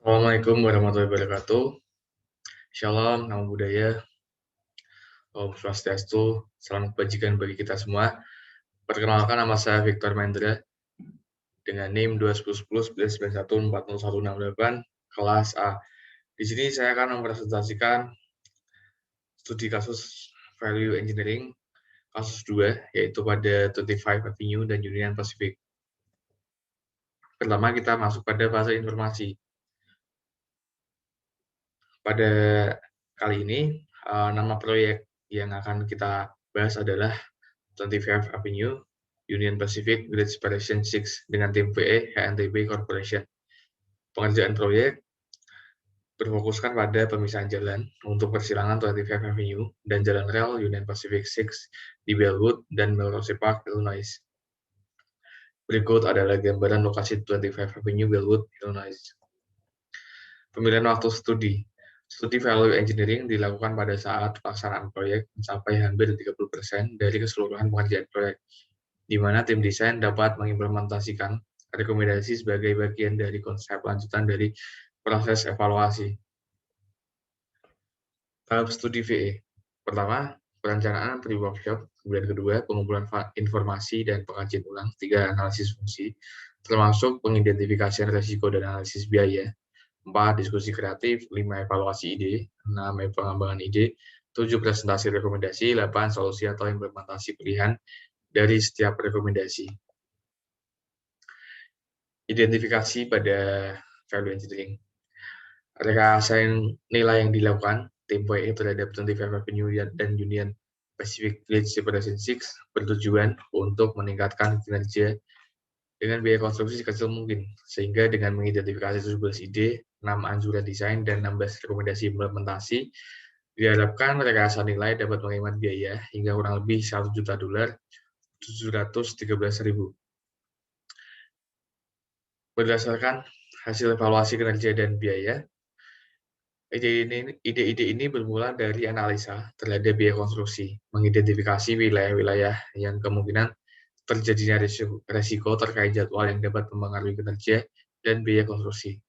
Assalamualaikum warahmatullahi wabarakatuh. Shalom, namo buddhaya, Om Swastiastu, salam kebajikan bagi kita semua. Perkenalkan, nama saya Victor Mahendra dengan NIM 21010914168 kelas A. Di sini saya akan mempresentasikan studi kasus Value Engineering kasus 2, yaitu pada 25 Avenue dan Union Pacific. Pertama, kita masuk pada fase informasi. Pada kali ini, nama proyek yang akan kita bahas adalah 25 Avenue, Union Pacific Grid Separation 6 dengan tim VE HNTB Corporation. Pengerjaan proyek berfokuskan pada pemisahan jalan untuk persilangan 25 Avenue dan jalan rel Union Pacific 6 di Bellwood dan Melrose Park, Illinois. Berikut adalah gambaran lokasi 25 Avenue, Bellwood, Illinois. Pemilihan waktu studi. Studi value engineering dilakukan pada saat pelaksanaan proyek mencapai hampir 30% dari keseluruhan pengerjaan proyek, di mana tim desain dapat mengimplementasikan rekomendasi sebagai bagian dari konsep lanjutan dari proses evaluasi. Tahap studi VE. Pertama, perencanaan pre-workshop. Kemudian kedua, pengumpulan informasi dan pengkajian ulang. 3, analisis fungsi, termasuk pengidentifikasian risiko dan analisis biaya. 4, diskusi kreatif. 5, evaluasi ide. 6, pengembangan ide. 7, presentasi rekomendasi. 8, solusi atau implementasi pilihan dari setiap rekomendasi. Identifikasi pada value engineering. Rekayasa nilai yang dilakukan tim VE terhadap 25 Avenue dan Union Pacific Grid Separation 6 bertujuan untuk meningkatkan kinerja dengan biaya konstruksi sekecil mungkin, sehingga dengan mengidentifikasi 17 ide, 6 anjuran desain, dan 16 rekomendasi implementasi, diharapkan rekayasa nilai dapat menghemat biaya hingga kurang lebih $1 juta, 713.000. Berdasarkan hasil evaluasi kinerja dan biaya, ide-ide ini bermula dari analisa terhadap biaya konstruksi, mengidentifikasi wilayah-wilayah yang kemungkinan terjadinya resiko terkait jadwal yang dapat mempengaruhi kinerja dan biaya konstruksi,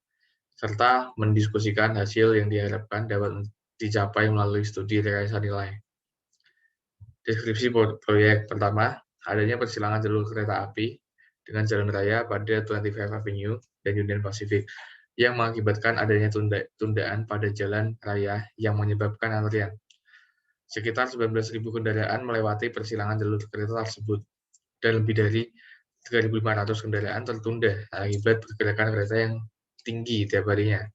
serta mendiskusikan hasil yang diharapkan dapat dicapai melalui studi rekayasa nilai. Deskripsi proyek. Pertama, adanya persilangan jalur kereta api dengan jalan raya pada 25 Avenue dan Union Pacific yang mengakibatkan adanya tundaan pada jalan raya yang menyebabkan antrian. Sekitar 19.000 kendaraan melewati persilangan jalur kereta tersebut, dan lebih dari 3.500 kendaraan tertunda akibat pergerakan kereta yang tinggi tiap harinya.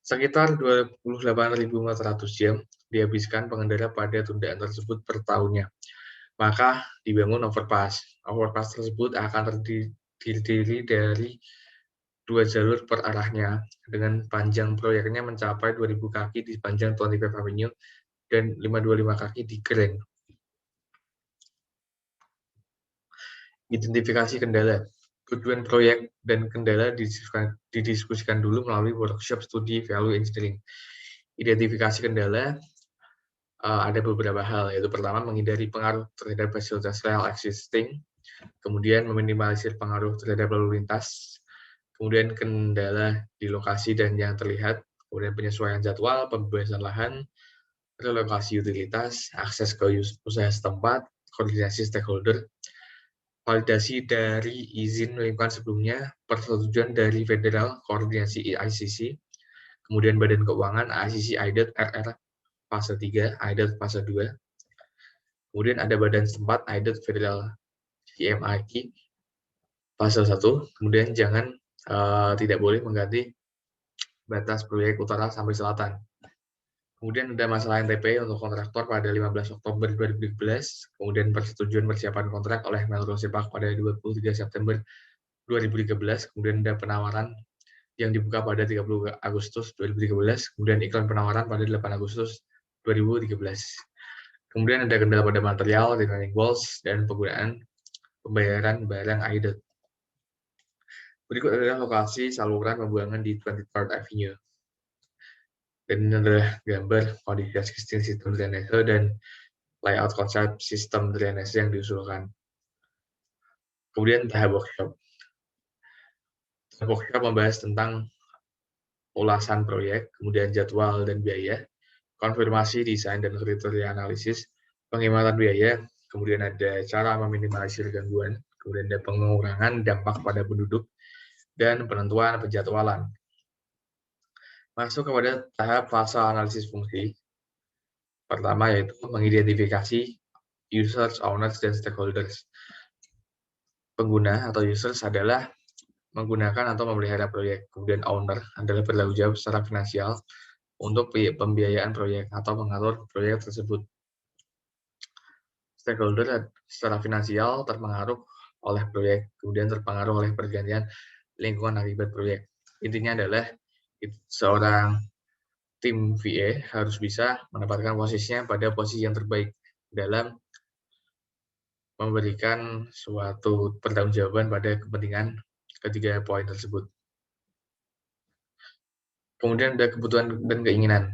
Sekitar 28.400 jam dihabiskan pengendara pada tundaan tersebut per tahunnya. Maka dibangun overpass. Overpass tersebut akan terdiri dari 2 jalur per arahnya, dengan panjang proyeknya mencapai 2.000 kaki di sepanjang 25 Avenue dan 525 kaki di Grand. Identifikasi kendala. Tujuan proyek dan kendala didiskusikan dulu melalui workshop studi value engineering. Identifikasi kendala ada beberapa hal, yaitu pertama, menghindari pengaruh terhadap fasilitas rel existing, kemudian meminimalisir pengaruh terhadap lalu lintas, kemudian kendala di lokasi dan yang terlihat, kemudian penyesuaian jadwal, pembebasan lahan, relokasi utilitas, akses ke usaha setempat, koordinasi stakeholder, validasi dari izin lingkungan sebelumnya, persetujuan dari federal, koordinasi ICC, kemudian Badan Keuangan, ICC IDOT RR fase 3, IDOT fase 2, kemudian ada badan setempat IDOT Federal CMIK fase 1, kemudian tidak boleh mengganti batas proyek utara sampai selatan. Kemudian ada masalah NTP untuk kontraktor pada 15 Oktober 2013, kemudian persetujuan persiapan kontrak oleh Melrose Park pada 23 September 2013, kemudian ada penawaran yang dibuka pada 30 Agustus 2013, kemudian iklan penawaran pada 8 Agustus 2013. Kemudian ada kendala pada material, retaining walls, dan penggunaan pembayaran barang IDOT. Berikut adalah lokasi saluran pembuangan di 23rd Avenue. Dan ini adalah gambar kondisi existing sistem drainase dan layout konsep sistem drainase yang diusulkan. Kemudian tahap workshop. Workshop membahas tentang ulasan proyek, kemudian jadwal dan biaya, konfirmasi desain dan kriteria analisis, penghematan biaya, kemudian ada cara meminimalisir gangguan, kemudian ada pengurangan dampak pada penduduk, dan penentuan penjadwalan. Masuk kepada tahap fase analisis fungsi. Pertama yaitu mengidentifikasi users, owners, dan stakeholders. Pengguna atau users adalah menggunakan atau memelihara proyek. Kemudian owner adalah bertanggung jawab secara finansial untuk pembiayaan proyek atau mengatur proyek tersebut. Stakeholder secara finansial terpengaruh oleh proyek, kemudian terpengaruh oleh pergantian lingkungan akibat proyek. Intinya adalah seorang tim VA harus bisa menempatkan posisinya pada posisi yang terbaik dalam memberikan suatu pertanggungjawaban pada kepentingan ketiga poin tersebut. Kemudian ada kebutuhan dan keinginan.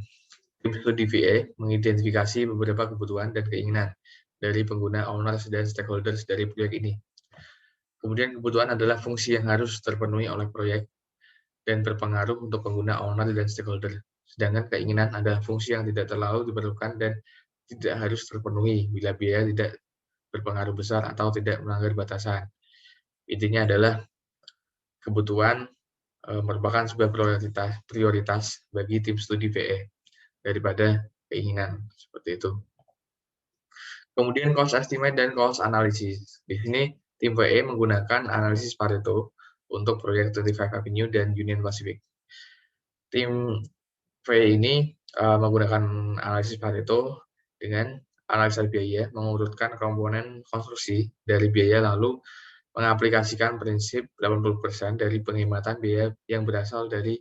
Tim studi VA mengidentifikasi beberapa kebutuhan dan keinginan dari pengguna, owners, dan stakeholders dari proyek ini. Kemudian kebutuhan adalah fungsi yang harus terpenuhi oleh proyek dan berpengaruh untuk pengguna, owner, dan stakeholder. Sedangkan keinginan adalah fungsi yang tidak terlalu diperlukan dan tidak harus terpenuhi bila biaya tidak berpengaruh besar atau tidak melanggar batasan. Intinya adalah kebutuhan merupakan sebuah prioritas bagi tim studi VA daripada keinginan, seperti itu. Kemudian cost estimate dan cost analysis. Di sini tim VA menggunakan analisis Pareto untuk proyek 35 Avenue dan Union Pacific. Tim VA ini menggunakan analisis Pareto dengan analisa biaya, mengurutkan komponen konstruksi dari biaya, lalu mengaplikasikan prinsip 80% dari penghematan biaya yang berasal dari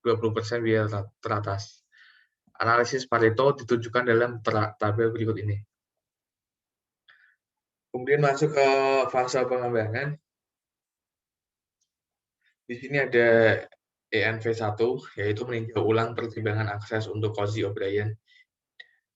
20% biaya teratas. Analisis Pareto ditunjukkan dalam tabel berikut ini. Kemudian masuk ke fase pengembangan. Di sini ada ENV1, yaitu meninjau ulang pertimbangan akses untuk Cozy O'Brien,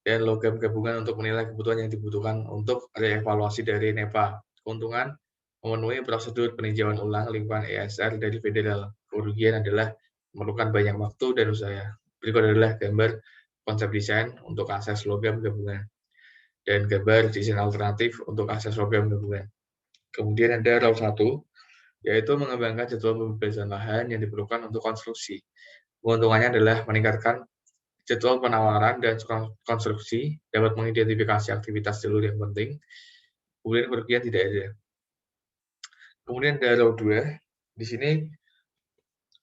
dan logam gabungan untuk menilai kebutuhan yang dibutuhkan untuk reevaluasi dari NEPA. Keuntungan memenuhi prosedur peninjauan ulang lingkungan ESR dari federal. Kerugian adalah memerlukan banyak waktu dan usaha. Berikut adalah gambar konsep desain untuk akses logam gabungan dan gambar desain alternatif untuk akses logam gabungan. Kemudian ada row 1, yaitu mengembangkan jadwal pembebasan lahan yang diperlukan untuk konstruksi. Keuntungannya adalah meningkatkan jadwal penawaran dan konstruksi, dapat mengidentifikasi aktivitas jalur yang penting, kemudian kerugian tidak ada. Kemudian ada row 2, di sini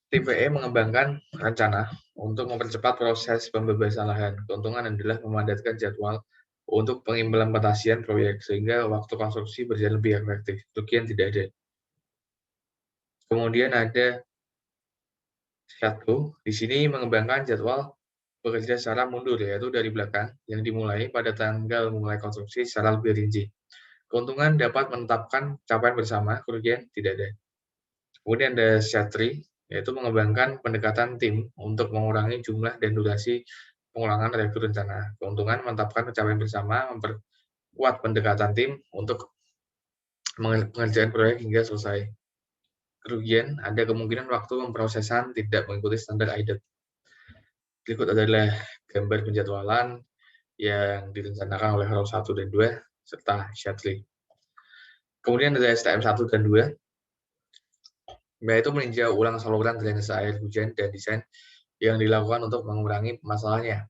tim VA mengembangkan rencana untuk mempercepat proses pembebasan lahan. Keuntungan adalah memadatkan jadwal untuk pengimplementasian proyek sehingga waktu konstruksi berjalan lebih efektif. Kerugian tidak ada. Kemudian ada satu, di sini mengembangkan jadwal bekerja secara mundur, yaitu dari belakang, yang dimulai pada tanggal mulai konstruksi secara lebih rinci. Keuntungan dapat menetapkan capaian bersama, kerugian tidak ada. Kemudian ada set 3, yaitu mengembangkan pendekatan tim untuk mengurangi jumlah dan durasi pengulangan review rencana. Keuntungan menetapkan pencapaian bersama, memperkuat pendekatan tim untuk mengerjakan proyek hingga selesai. Kerugian, ada kemungkinan waktu pemrosesan tidak mengikuti standar IDET. Berikut adalah gambar penjadwalan yang direncanakan oleh row 1 dan 2 serta Shadley. Kemudian ada STM 1 dan 2, yaitu meninjau ulang saluran drainase air hujan dan desain yang dilakukan untuk mengurangi masalahnya.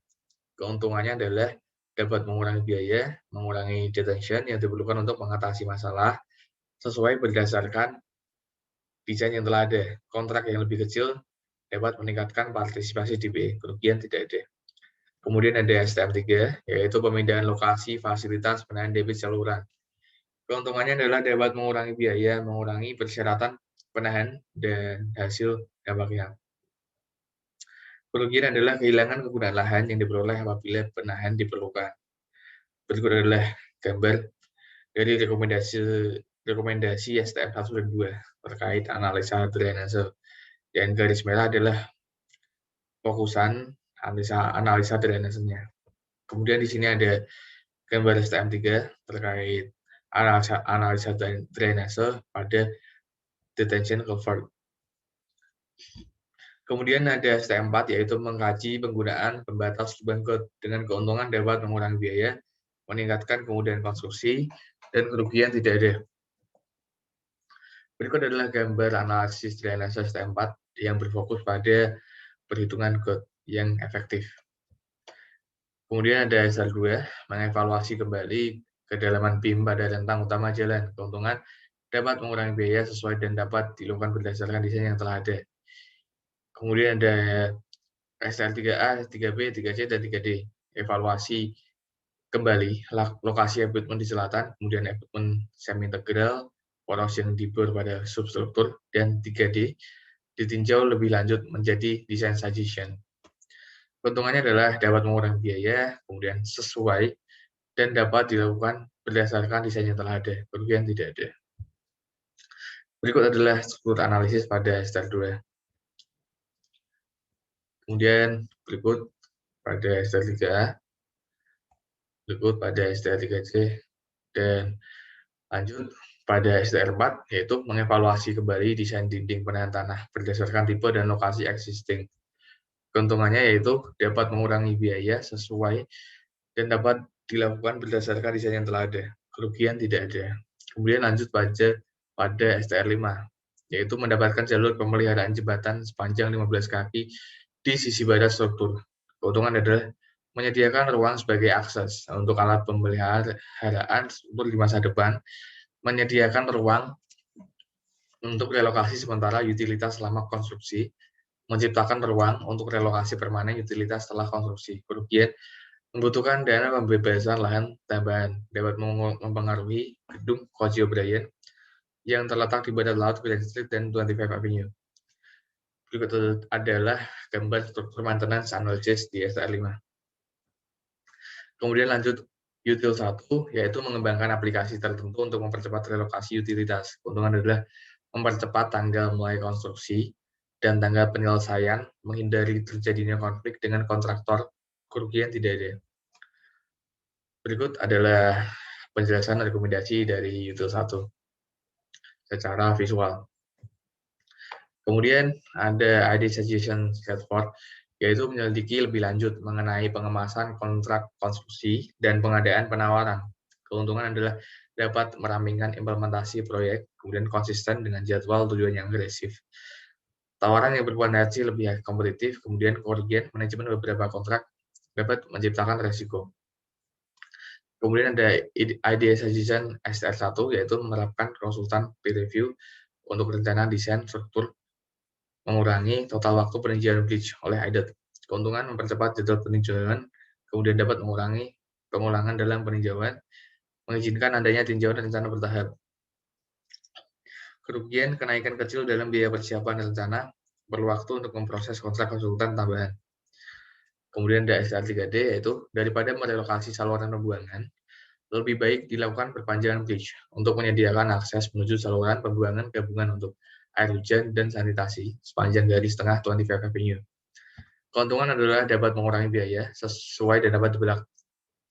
Keuntungannya adalah dapat mengurangi biaya, mengurangi detention yang diperlukan untuk mengatasi masalah sesuai berdasarkan desain yang telah ada. Kontrak yang lebih kecil dapat meningkatkan partisipasi DPE, kerugian tidak ada. Kemudian ada STM 3, yaitu pemindahan lokasi fasilitas penahan debit saluran. Keuntungannya adalah dapat mengurangi biaya, mengurangi persyaratan penahan, dan hasil dampaknya. Kerugian adalah kehilangan kegunaan lahan yang diperoleh apabila penahan diperlukan. Berikut adalah gambar dari rekomendasi STM 1 dan 2 terkait analisa drainase. Dan garis merah adalah fokusan analisa drainasenya. Kemudian di sini ada gambar STM 3 terkait analisa drainase pada detention culvert. Kemudian ada step 4, yaitu mengkaji penggunaan pembatas lubang got dengan keuntungan dapat mengurangi biaya, meningkatkan kemudahan konstruksi, dan kerugian tidak ada. Berikut adalah gambar analisis drainase step 4 yang berfokus pada perhitungan got yang efektif. Kemudian ada step 2, mengevaluasi kembali kedalaman BIM pada rentang utama jalan. Keuntungan dapat mengurangi biaya sesuai dan dapat dilakukan berdasarkan desain yang telah ada. Kemudian ada STR 3A, 3B, 3C, dan 3D. Evaluasi kembali lokasi abutment di selatan, kemudian abutment semi-integral, corrosion dibor pada substruktur, dan 3D ditinjau lebih lanjut menjadi design suggestion. Keuntungannya adalah dapat mengurangi biaya, kemudian sesuai, dan dapat dilakukan berdasarkan desain yang telah ada. Kerugian tidak ada. Berikut adalah struktur analisis pada STR 2. Kemudian berikut pada STR 3A, berikut pada STR 3C, dan lanjut pada STR 4, yaitu mengevaluasi kembali desain dinding penahan tanah berdasarkan tipe dan lokasi existing. Keuntungannya yaitu dapat mengurangi biaya sesuai dan dapat dilakukan berdasarkan desain yang telah ada. Kerugian tidak ada. Kemudian lanjut pada STR 5, yaitu mendapatkan jalur pemeliharaan jembatan sepanjang 15 kaki di sisi barat struktur. Keuntungan adalah menyediakan ruang sebagai akses untuk alat pemeliharaan struktur di masa depan, menyediakan ruang untuk relokasi sementara utilitas selama konstruksi, menciptakan ruang untuk relokasi permanen utilitas setelah konstruksi. Kerugian membutuhkan dana pembebasan lahan tambahan, dapat mempengaruhi gedung Koji O'Brien yang terletak di barat laut Grand Street dan 25 Avenue. Berikut adalah gambar struktur maintenance analysis di STR 5. Kemudian lanjut util 1, yaitu mengembangkan aplikasi tertentu untuk mempercepat relokasi utilitas. Keuntungan adalah mempercepat tanggal mulai konstruksi dan tanggal penyelesaian, menghindari terjadinya konflik dengan kontraktor. Kerugian tidak ada. Berikut adalah penjelasan rekomendasi dari util 1 secara visual. Kemudian ada ID suggestion set forth, yaitu menyelidiki lebih lanjut mengenai pengemasan kontrak konstruksi dan pengadaan penawaran. Keuntungan adalah dapat merampingkan implementasi proyek, kemudian konsisten dengan jadwal tujuan yang agresif. Tawaran yang berpotensi lebih kompetitif, kemudian kerugian manajemen beberapa kontrak dapat menciptakan resiko. Kemudian ada idea suggestion STR 1, yaitu menerapkan konsultan peer review untuk rencana desain struktur, mengurangi total waktu peninjauan bridge oleh IDOT. Keuntungan mempercepat jadwal peninjauan, kemudian dapat mengurangi pengulangan dalam peninjauan, mengizinkan adanya tinjauan rencana bertahap. Kerugian kenaikan kecil dalam biaya persiapan rencana, perlu waktu untuk memproses kontrak konsultan tambahan. Kemudian ada STR 3D, yaitu daripada merelokasi saluran pembuangan, lebih baik dilakukan perpanjangan bridge untuk menyediakan akses menuju saluran pembuangan gabungan untuk air hujan dan sanitasi sepanjang garis tengah 25 Avenue. Keuntungan adalah dapat mengurangi biaya sesuai dan dapat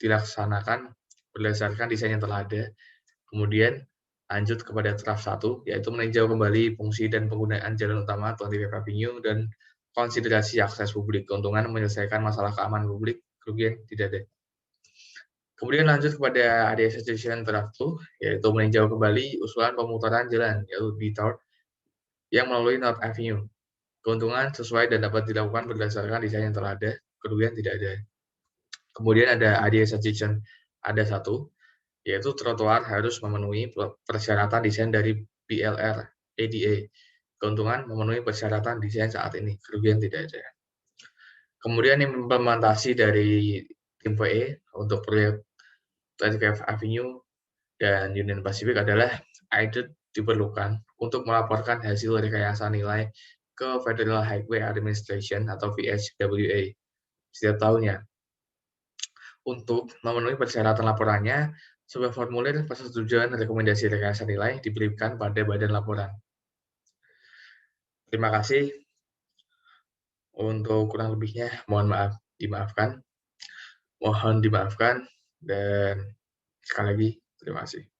dilaksanakan berdasarkan desain yang telah ada. Kemudian lanjut kepada draft 1, yaitu meninjau kembali fungsi dan penggunaan jalan utama 25 Avenue dan konsiderasi akses publik. Keuntungan menyelesaikan masalah keamanan publik, kerugian tidak ada. Kemudian lanjut kepada idea suggestion draft 2, yaitu meninjau kembali usulan pemutaran jalan, yaitu detour, yang melalui North Avenue. Keuntungan sesuai dan dapat dilakukan berdasarkan desain yang telah ada, kerugian tidak ada. Kemudian ada idea suggestion ada 1, yaitu trotoar harus memenuhi persyaratan desain dari BLR ADA. Keuntungan memenuhi persyaratan desain saat ini, kerugian tidak ada. Kemudian implementasi dari tim PE untuk proyek 25 Avenue dan Union Pacific adalah IDOT diperlukan untuk melaporkan hasil rekayasa nilai ke Federal Highway Administration atau FHWA setiap tahunnya. Untuk memenuhi persyaratan laporannya, sebuah formulir persetujuan rekomendasi rekayasa nilai diberikan pada badan laporan. Terima kasih. Untuk kurang lebihnya, mohon dimaafkan, dan sekali lagi terima kasih.